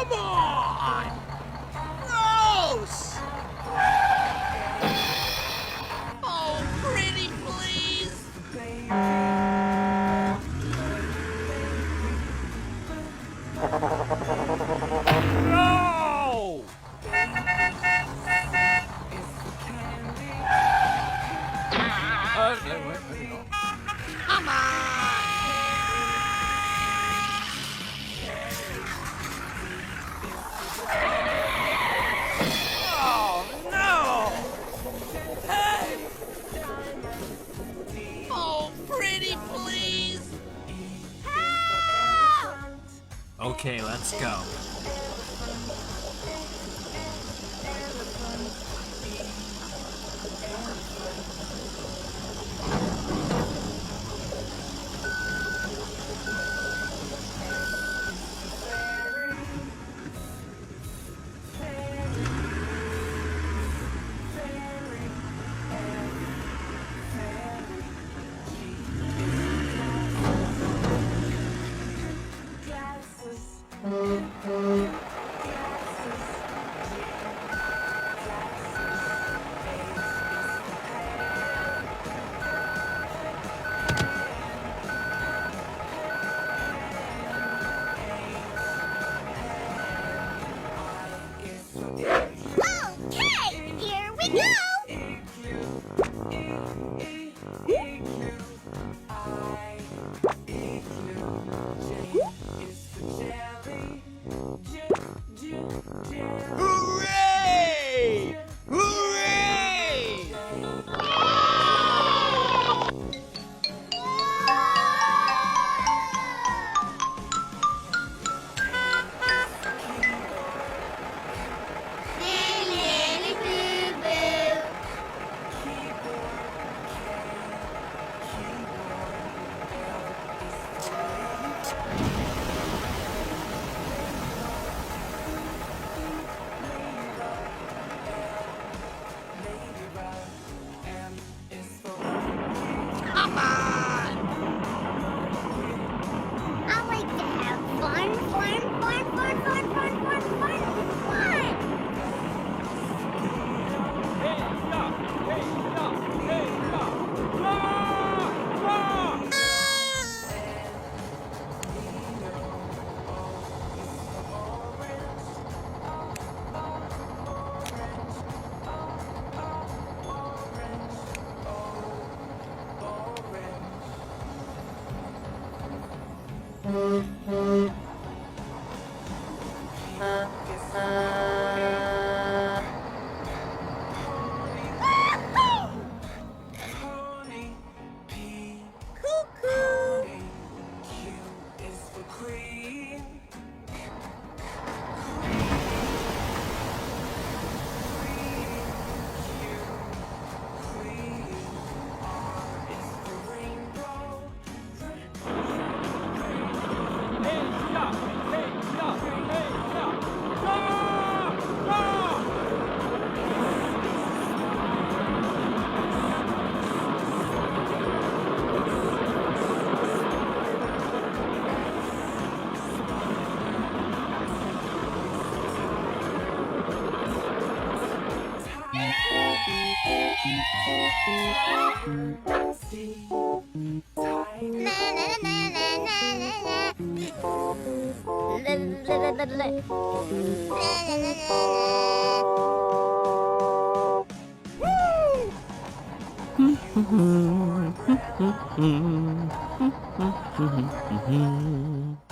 Come on! Gross! Oh, pretty, please! No! Where you go? Come on! Oh, no! Hey! Oh, pretty, please! Help! Okay, let's go. Okay, here we go! Hooray! Hooray! Lily Boo Boo. Come on! I like to have fun, fun, fun, fun, fun, fun, fun, fun, fun. Hey, stop! Hey, stop! Hey, stop! Ah! Ah! Cuckoo. Hey, stop! Hey, stop! Hey, stop! Ah! Ah! Na na na na na na na. La la la la la. Na na na na na. Woo! Mm-hmm.